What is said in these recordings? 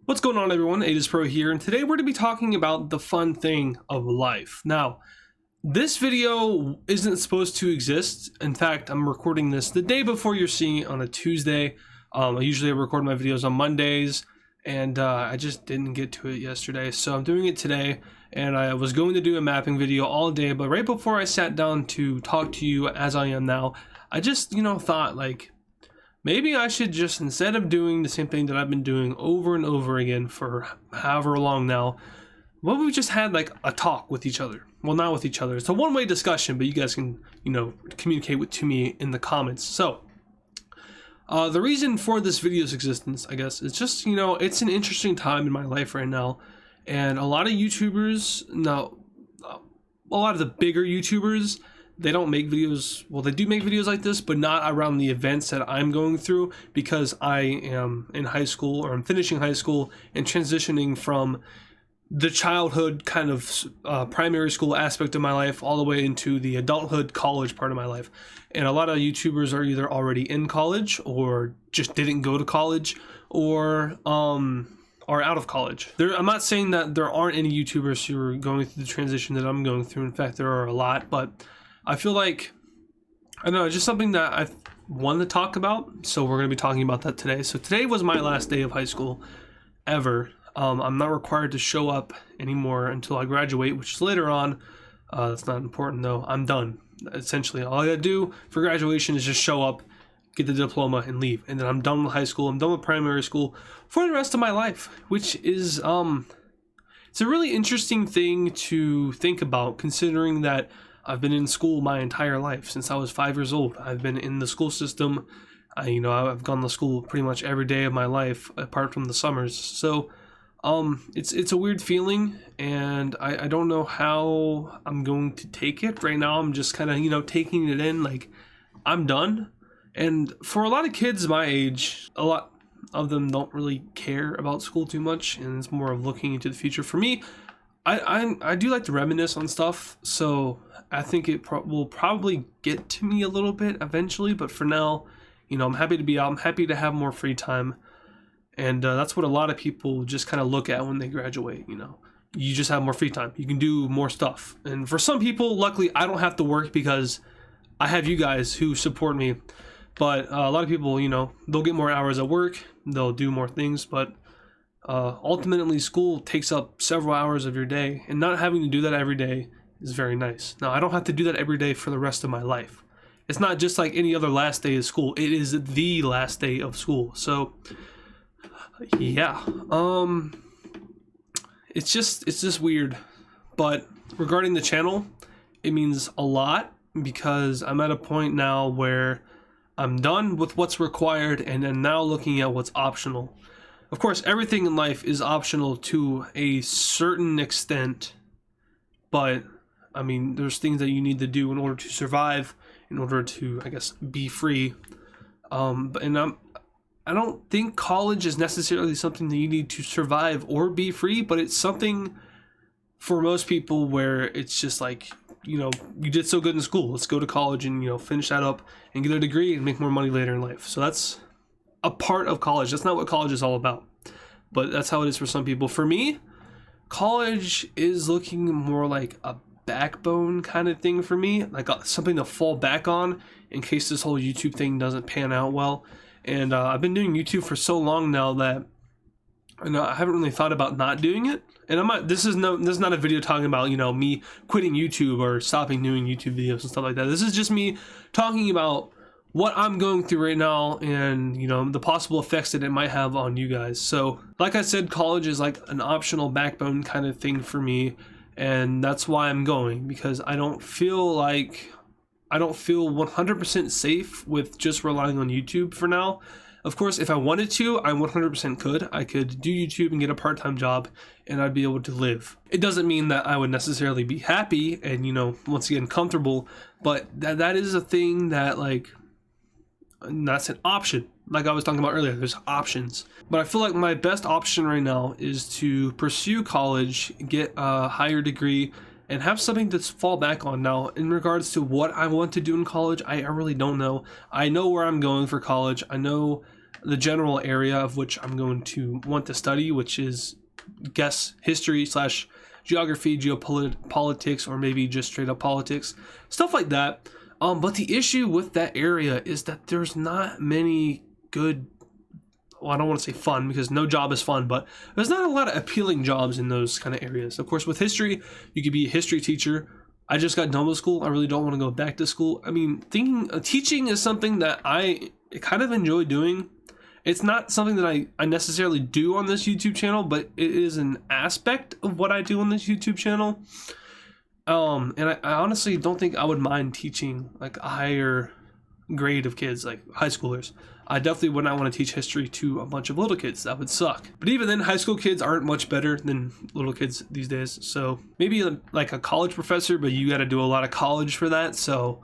What's going on, everyone? AdizzPro here, and today we're going to be talking about the fun thing of life. Now, this video isn't supposed to exist. In fact, I'm recording this the day before you're seeing it on a Tuesday. I usually record my videos on Mondays, and I just didn't get to it yesterday, so I'm doing it today. And I was going to do a mapping video all day, but right before I sat down to talk to you as I am now, I just, thought like, maybe I should just, instead of doing the same thing that I've been doing over and over again for however long now, what if we just had like a talk with each other? Well, not with each other. It's a one-way discussion, but you guys can, communicate to me in the comments. So, the reason for this video's existence, I guess, is just, it's an interesting time in my life right now. And a lot of YouTubers, a lot of the bigger YouTubers, they don't make videos, well, they do make videos like this, but not around the events that I'm going through, because I am in high school, or I'm finishing high school and transitioning from the childhood kind of primary school aspect of my life all the way into the adulthood college part of my life. And a lot of YouTubers are either already in college or just didn't go to college, or are out of college. I'm not saying that there aren't any YouTubers who are going through the transition that I'm going through. In fact, there are a lot, but I feel like, I don't know, it's just something that I want to talk about, so we're going to be talking about that today. So today was my last day of high school ever. I'm not required to show up anymore until I graduate, which is later on. That's not important though. I'm done. Essentially, all I gotta do for graduation is just show up, get the diploma, and leave. And then I'm done with high school. I'm done with primary school for the rest of my life, which is, it's a really interesting thing to think about, considering that I've been in school my entire life since I was 5 years old. I've been in the school system. I've gone to school pretty much every day of my life, apart from the summers. So, it's a weird feeling, and I don't know how I'm going to take it. Right now, I'm just kind of, taking it in, like, I'm done. And for a lot of kids my age, a lot of them don't really care about school too much, and it's more of looking into the future. For me, I do like to reminisce on stuff, so I think it will probably get to me a little bit eventually, but for now, I'm happy to be out. I'm happy to have more free time, and that's what a lot of people just kind of look at when they graduate. You just have more free time. You can do more stuff, and for some people, luckily, I don't have to work because I have you guys who support me. But a lot of people, they'll get more hours at work, they'll do more things, but ultimately school takes up several hours of your day, and not having to do that every day is very nice. Now, I don't have to do that every day for the rest of my life. It's not just like any other last day of school. It is the last day of school. So, yeah. It's just weird. But regarding the channel, it means a lot, because I'm at a point now where I'm done with what's required and then now looking at what's optional. Of course, everything in life is optional to a certain extent, but I mean, there's things that you need to do in order to survive, in order to, I guess, be free. I don't think college is necessarily something that you need to survive or be free, but it's something for most people where it's just like, you did so good in school, let's go to college and, finish that up and get a degree and make more money later in life. So that's a part of college. That's not what college is all about, but that's how it is for some people. For me, college is looking more like a backbone kind of thing for me, like something to fall back on in case this whole YouTube thing doesn't pan out well. And I've been doing YouTube for so long now that I haven't really thought about not doing it. And this is not a video talking about, me quitting YouTube or stopping doing YouTube videos and stuff like that. This is just me talking about what I'm going through right now and, the possible effects that it might have on you guys. So, like I said, college is like an optional backbone kind of thing for me. And that's why I'm going, because I don't feel 100% safe with just relying on YouTube for now. Of course, if I wanted to, I 100% could. I could do YouTube and get a part-time job, and I'd be able to live. It doesn't mean that I would necessarily be happy and, once again, comfortable, but that is a thing that, like, that's an option. Like I was talking about earlier, there's options. But I feel like my best option right now is to pursue college, get a higher degree, and have something to fall back on. Now, in regards to what I want to do in college, I really don't know. I know where I'm going for college. I know the general area of which I'm going to want to study, which is guess history slash geography, geopolitics, or maybe just straight up politics, stuff like that. But the issue with that area is that there's not many good, well, I don't want to say fun because no job is fun, but there's not a lot of appealing jobs in those kind of areas. Of course, with history, you could be a history teacher. I just got done with school. I really don't want to go back to school. I mean, teaching is something that I kind of enjoy doing. It's not something that I necessarily do on this YouTube channel, but it is an aspect of what I do on this YouTube channel. And I honestly don't think I would mind teaching like a higher grade of kids, like high schoolers. I definitely would not want to teach history to a bunch of little kids. That would suck. But even then, high school kids aren't much better than little kids these days. So maybe like a college professor, but you got to do a lot of college for that. So,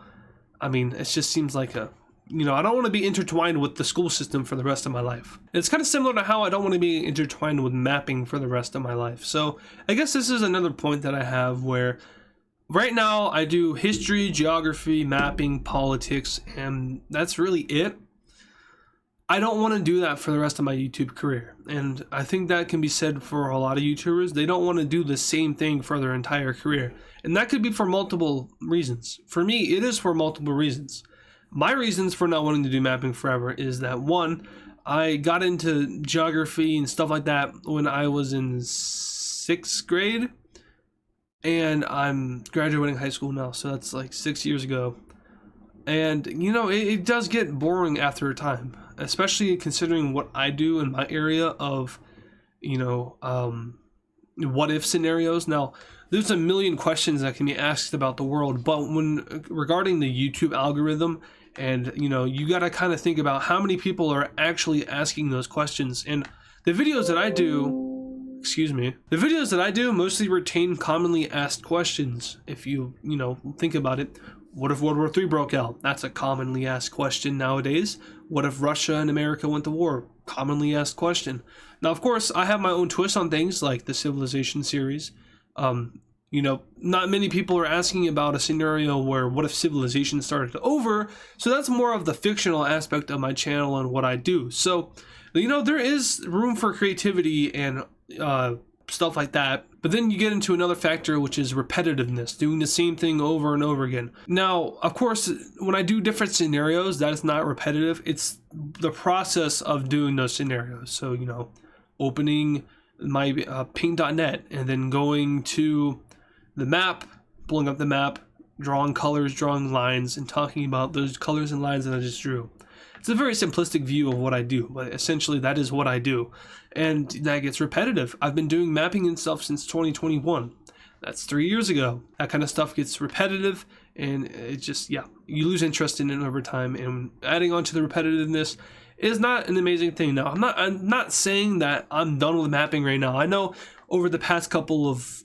I mean, it just seems like I don't want to be intertwined with the school system for the rest of my life. It's kind of similar to how I don't want to be intertwined with mapping for the rest of my life. So I guess this is another point that I have where right now I do history, geography, mapping, politics, and that's really it. I don't want to do that for the rest of my YouTube career. And I think that can be said for a lot of YouTubers. They don't want to do the same thing for their entire career. And that could be for multiple reasons. For me, it is for multiple reasons. My reasons for not wanting to do mapping forever is that, one, I got into geography and stuff like that when I was in 6th grade. And I'm graduating high school now, so that's like 6 years ago. And, it does get boring after a time, especially considering what I do in my area of, what if scenarios. Now, there's a million questions that can be asked about the world, but when regarding the YouTube algorithm, and, you got to kind of think about how many people are actually asking those questions. And the videos that I do, mostly retain commonly asked questions. If you think about it, what if World War III broke out? That's a commonly asked question nowadays. What if Russia and America went to war? Commonly asked question. Now, of course, I have my own twist on things like the Civilization series. Not many people are asking about a scenario where what if civilization started over? So that's more of the fictional aspect of my channel and what I do. So, there is room for creativity and stuff like that. But then you get into another factor, which is repetitiveness, doing the same thing over and over again. Now, of course, when I do different scenarios, that is not repetitive. It's the process of doing those scenarios. So, opening my paint.net and then going to the map, pulling up the map, drawing colors, drawing lines, and talking about those colors and lines that I just drew. It's a very simplistic view of what I do, but essentially that is what I do. And that gets repetitive. I've been doing mapping and stuff since 2021. That's 3 years ago. That kind of stuff gets repetitive, and it just, you lose interest in it over time. And adding on to the repetitiveness is not an amazing thing. Now, I'm not saying that I'm done with mapping right now. I know over the past couple of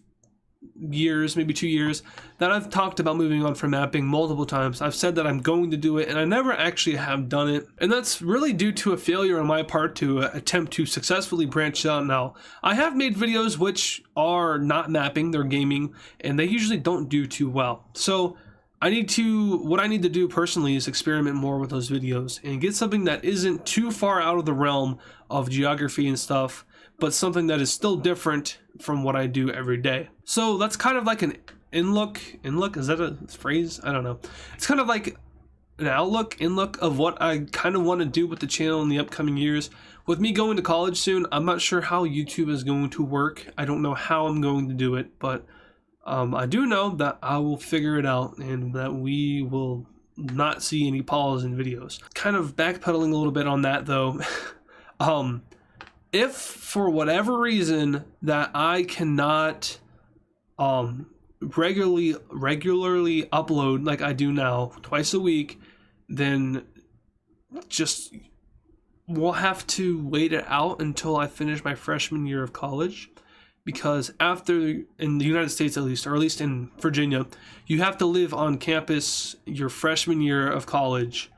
years, maybe 2 years, that I've talked about moving on from mapping multiple times. I've said that I'm going to do it, and I never actually have done it. And that's really due to a failure on my part to attempt to successfully branch out. Now, I have made videos which are not mapping, they're gaming, and they usually don't do too well. So what I need to do personally is experiment more with those videos and get something that isn't too far out of the realm of geography and stuff, but something that is still different from what I do every day. So that's kind of like an inlook, is that a phrase? I don't know. It's kind of like an inlook of what I kind of want to do with the channel in the upcoming years. With me going to college soon, I'm not sure how YouTube is going to work. I don't know how I'm going to do it, but I do know that I will figure it out and that we will not see any pause in videos. Kind of backpedaling a little bit on that though. If for whatever reason that I cannot regularly upload like I do now twice a week, then just we'll have to wait it out until I finish my freshman year of college, because after, in the United States at least, or at least in Virginia, you have to live on campus your freshman year of college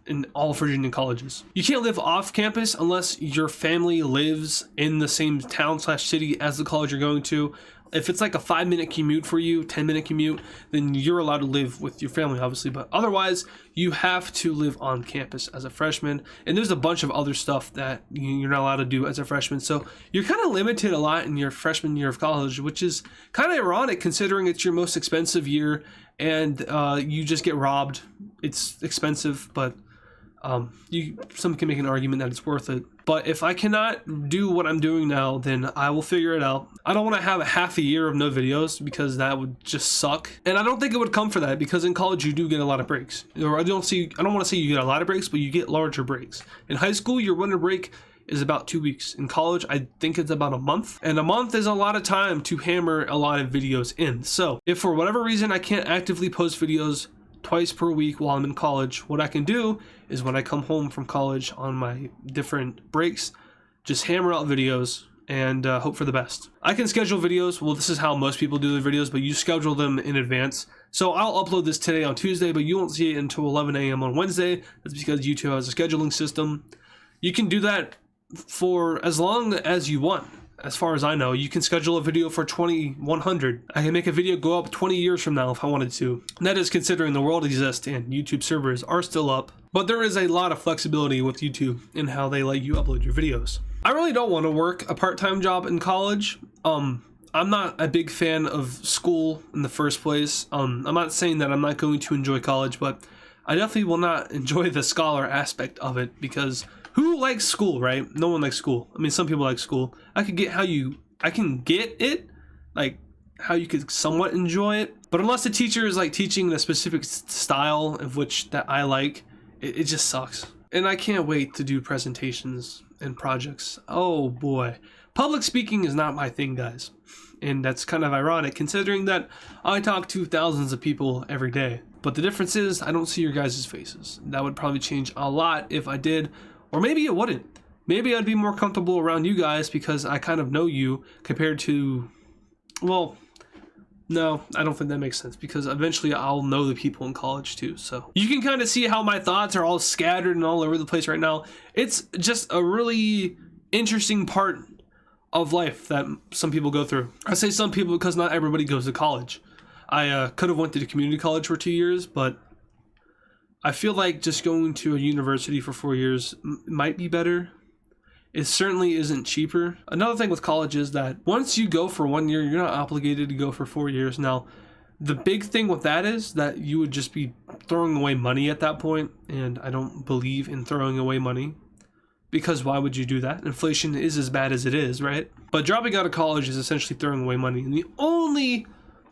in all Virginia colleges. You can't live off campus unless your family lives in the same town/city as the college you're going to, If it's like a 5-minute commute for you, 10-minute commute, then you're allowed to live with your family, obviously. But otherwise, you have to live on campus as a freshman. And there's a bunch of other stuff that you're not allowed to do as a freshman. So you're kind of limited a lot in your freshman year of college, which is kind of ironic considering it's your most expensive year and you just get robbed. It's expensive, but some can make an argument that it's worth it. But if I cannot do what I'm doing now, then I will figure it out. I don't want to have a half a year of no videos because that would just suck. And I don't think it would come for that because in college you do get a lot of breaks. Or I don't want to say you get a lot of breaks, but you get larger breaks. In high school, your winter break is about 2 weeks. In college, I think it's about a month. And a month is a lot of time to hammer a lot of videos in. So if for whatever reason I can't actively post videos twice per week while I'm in college, what I can do is when I come home from college on my different breaks, just hammer out videos and hope for the best. I can schedule videos. Well, this is how most people do their videos, but you schedule them in advance. So I'll upload this today on Tuesday, but you won't see it until 11 a.m. on Wednesday. That's because YouTube has a scheduling system. You can do that for as long as you want. As far as I know, you can schedule a video for 2100. I can make a video go up 20 years from now if I wanted to. And that is considering the world exists and YouTube servers are still up. But there is a lot of flexibility with YouTube in how they let you upload your videos. I really don't want to work a part-time job in college. I'm not a big fan of school in the first place. I'm not saying that I'm not going to enjoy college, but I definitely will not enjoy the scholar aspect of it because who likes school, right? No one likes school. I mean, some people like school. I can get it, like how you could somewhat enjoy it. But unless the teacher is like teaching a specific style of which that I like, it just sucks. And I can't wait to do presentations and projects. Oh boy. Public speaking is not my thing, guys. And that's kind of ironic considering that I talk to thousands of people every day. But the difference is I don't see your guys' faces. That would probably change a lot if I did. Or maybe it wouldn't. Maybe I'd be more comfortable around you guys because I kind of know you compared to, well, no, I don't think that makes sense because eventually I'll know the people in college too. So you can kind of see how my thoughts are all scattered and all over the place right now. It's just a really interesting part of life that some people go through. I say some people because not everybody goes to college. I could have went to community college for 2 years, but I feel like just going to a university for 4 years might be better. It certainly isn't cheaper. Another thing with college is that once you go for 1 year, you're not obligated to go for 4 years. Now, the big thing with that is that you would just be throwing away money at that point, and I don't believe in throwing away money because why would you do that? Inflation is as bad as it is, right? But dropping out of college is essentially throwing away money. And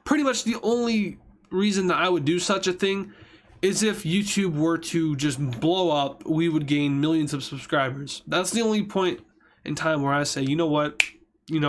pretty much the only reason that I would do such a thing is if YouTube were to just blow up, we would gain millions of subscribers. That's the only point in time where I say, you know what,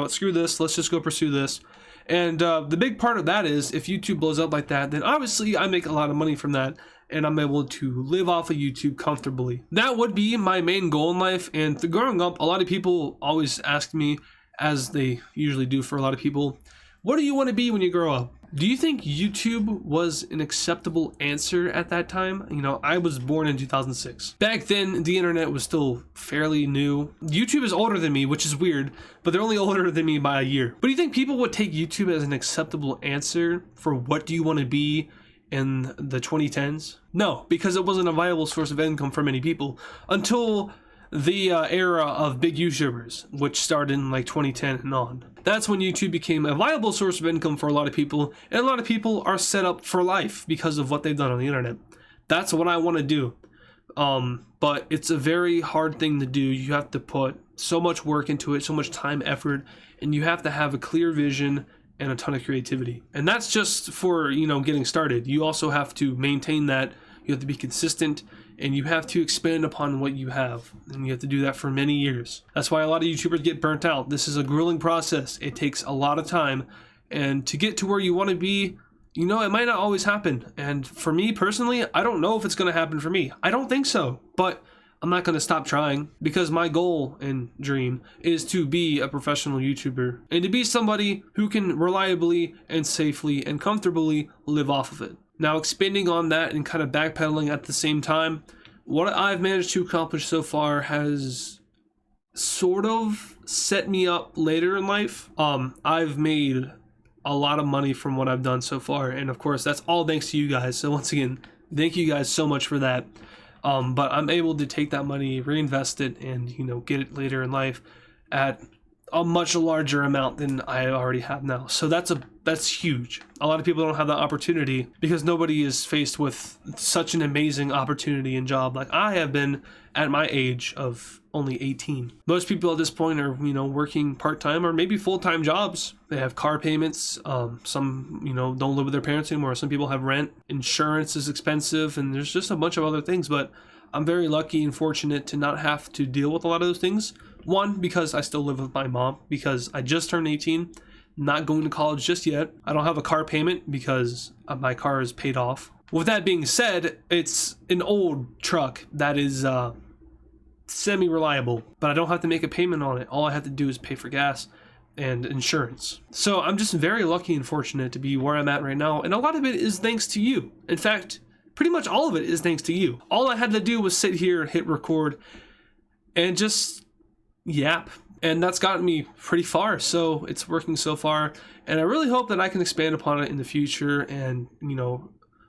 screw this, let's just go pursue this. And the big part of that is if YouTube blows up like that, then obviously I make a lot of money from that and I'm able to live off of YouTube comfortably. That would be my main goal in life. And growing up, a lot of people always asked me, as they usually do for a lot of people, what do you want to be when you grow up? Do you think YouTube was an acceptable answer at that time? I was born in 2006. Back then, the internet was still fairly new. YouTube is older than me, which is weird, but they're only older than me by a year. But do you think people would take YouTube as an acceptable answer for what do you want to be in the 2010s? No, because it wasn't a viable source of income for many people until the era of big YouTubers, which started in like 2010 and on. That's when YouTube became a viable source of income for a lot of people, and a lot of people are set up for life because of what they've done on the internet. That's what I want to do. But it's a very hard thing to do. You have to put so much work into it, so much time, effort, and you have to have a clear vision and a ton of creativity. And that's just for, getting started. You also have to maintain that. You have to be consistent, and you have to expand upon what you have, and you have to do that for many years. That's why a lot of YouTubers get burnt out. This is a grueling process. It takes a lot of time, and to get to where you want to be, it might not always happen. And for me personally, I don't know if it's going to happen for me. I don't think so, but I'm not going to stop trying because my goal and dream is to be a professional YouTuber and to be somebody who can reliably and safely and comfortably live off of it. Now, expanding on that and kind of backpedaling at the same time, what I've managed to accomplish so far has sort of set me up later in life. I've made a lot of money from what I've done so far, and of course that's all thanks to you guys. So once again, thank you guys so much for that. But I'm able to take that money, reinvest it, and get it later in life at a much larger amount than I already have now. So that's huge. A lot of people don't have that opportunity because nobody is faced with such an amazing opportunity and job like I have been at my age of only 18. Most people at this point are working part-time or maybe full-time jobs. They have car payments. Some don't live with their parents anymore. Some people have rent. Insurance is expensive, and there's just a bunch of other things. But I'm very lucky and fortunate to not have to deal with a lot of those things. One, because I still live with my mom, because I just turned 18, not going to college just yet. I don't have a car payment because my car is paid off. With that being said, it's an old truck that is semi-reliable, but I don't have to make a payment on it. All I have to do is pay for gas and insurance. So I'm just very lucky and fortunate to be where I'm at right now, and a lot of it is thanks to you. In fact, pretty much all of it is thanks to you. All I had to do was sit here and hit record and just yap, and that's gotten me pretty far. So it's working so far, and I really hope that I can expand upon it in the future and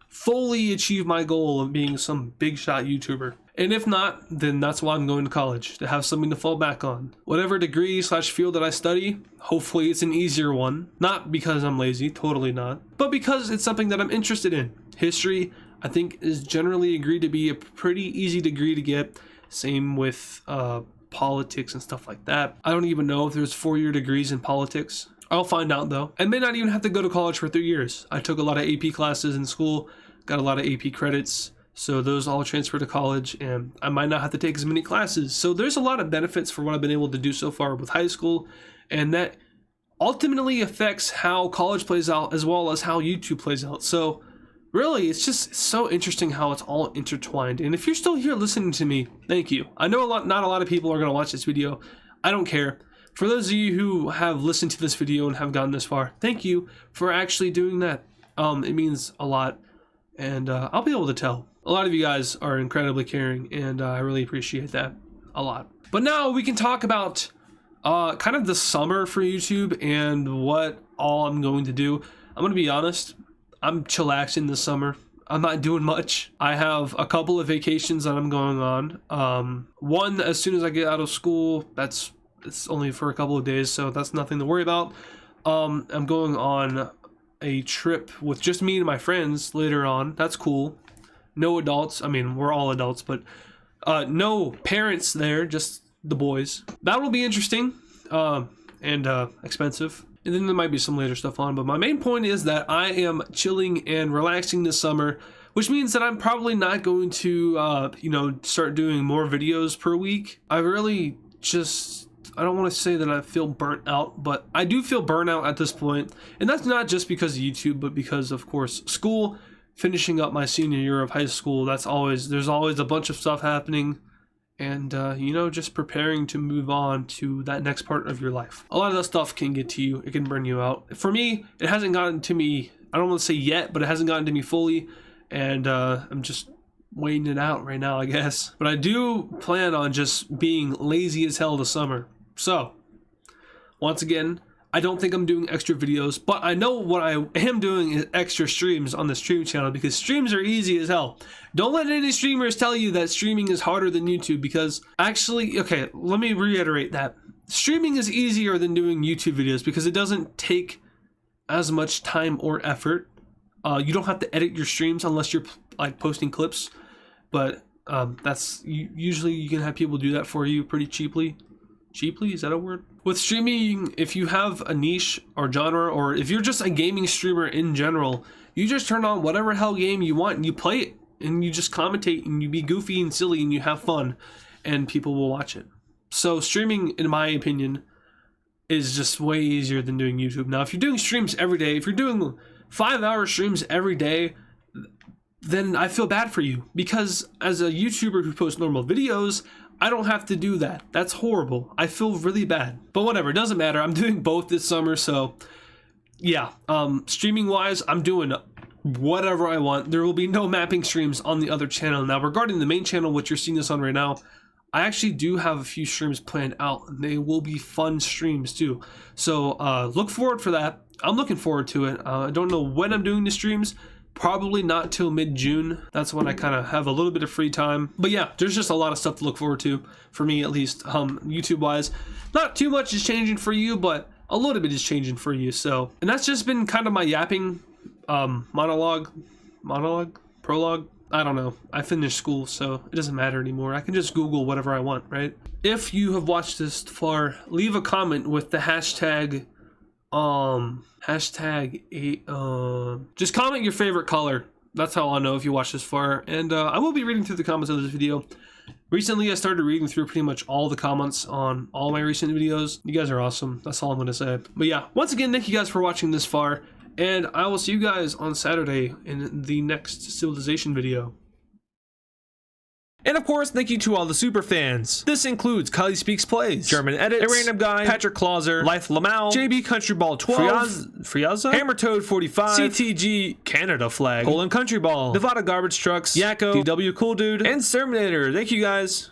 fully achieve my goal of being some big shot YouTuber. And if not, then that's why I'm going to college, to have something to fall back on. Whatever degree / field that I study, hopefully it's an easier one. Not because I'm lazy, totally not, but because it's something that I'm interested in. History, I think, is generally agreed to be a pretty easy degree to get. Same with politics and stuff like that. I don't even know if there's 4-year degrees in politics. I'll find out though. I may not even have to go to college for 3 years. I took a lot of AP classes in school, got a lot of AP credits, so those all transfer to college, and I might not have to take as many classes. So there's a lot of benefits for what I've been able to do so far with high school, and that ultimately affects how college plays out as well as how YouTube plays out. So really, it's just so interesting how it's all intertwined. And if you're still here listening to me, thank you. I know not a lot of people are going to watch this video. I don't care. For those of you who have listened to this video and have gotten this far, thank you for actually doing that. It means a lot, and I'll be able to tell. A lot of you guys are incredibly caring, and I really appreciate that a lot. But now we can talk about kind of the summer for YouTube and what all I'm going to do. I'm going to be honest, I'm chillaxing this summer. I'm not doing much. I have a couple of vacations that I'm going on. One, as soon as I get out of school, it's only for a couple of days, so that's nothing to worry about. I'm going on a trip with just me and my friends later on. That's cool. No adults. I mean, we're all adults, but no parents there, just the boys. That will be interesting and expensive. And then there might be some later stuff on, but my main point is that I am chilling and relaxing this summer, which means that I'm probably not going to, start doing more videos per week. I really I don't want to say that I feel burnt out, but I do feel burnout at this point. And that's not just because of YouTube, but because, of course, school, finishing up my senior year of high school, there's always a bunch of stuff happening. And, just preparing to move on to that next part of your life. A lot of that stuff can get to you. It can burn you out. For me, it hasn't gotten to me, I don't want to say yet, but it hasn't gotten to me fully. And I'm just waiting it out right now, I guess. But I do plan on just being lazy as hell this summer. So, once again, I don't think I'm doing extra videos, but I know what I am doing is extra streams on the stream channel, because streams are easy as hell. Don't let any streamers tell you that streaming is harder than YouTube, because actually, okay, let me reiterate that. Streaming is easier than doing YouTube videos because it doesn't take as much time or effort. You don't have to edit your streams unless you're like posting clips, but usually you can have people do that for you pretty cheaply. Cheaply, is that a word? With streaming, if you have a niche or genre, or if you're just a gaming streamer in general, you just turn on whatever hell game you want and you play it, and you just commentate and you be goofy and silly and you have fun, and people will watch it. So streaming, in my opinion, is just way easier than doing YouTube. Now, if you're doing streams every day, if you're doing 5-hour streams every day, then I feel bad for you, because as a YouTuber who posts normal videos, I don't have to do that. That's horrible. I feel really bad. But whatever, it doesn't matter. I'm doing both this summer, so yeah. Streaming wise, I'm doing whatever I want. There will be no mapping streams on the other channel. Now, regarding the main channel, which you're seeing this on right now, I actually do have a few streams planned out, and they will be fun streams too. So look forward for that. I'm looking forward to it. I don't know when I'm doing the streams. Probably not till mid-June. That's when I kind of have a little bit of free time. But yeah, there's just a lot of stuff to look forward to, for me at least, YouTube-wise. Not too much is changing for you, but a little bit is changing for you. So, and that's just been kind of my yapping prologue. I don't know. I finished school, so it doesn't matter anymore. I can just Google whatever I want, right? If you have watched this far, leave a comment with the hashtag just comment your favorite color. That's how I'll know if you watch this far. And I will be reading through the comments of this video. Recently I started reading through pretty much all the comments on all my recent videos. You guys are awesome. That's all I'm gonna say. But yeah, once again, thank you guys for watching this far, and I will see you guys on Saturday in the next Civilization video. And of course, thank you to all the super fans. This includes Kylie Speaks Plays, German Edits, A Random Guy, Patrick Clauser, Life Lamau, JB Countryball 12, Friaza, Hammertoad 45, CTG Canada Flag, Colon Country Ball, Nevada Garbage Trucks, Yakko, DW Cool Dude, and Serminator. Thank you guys.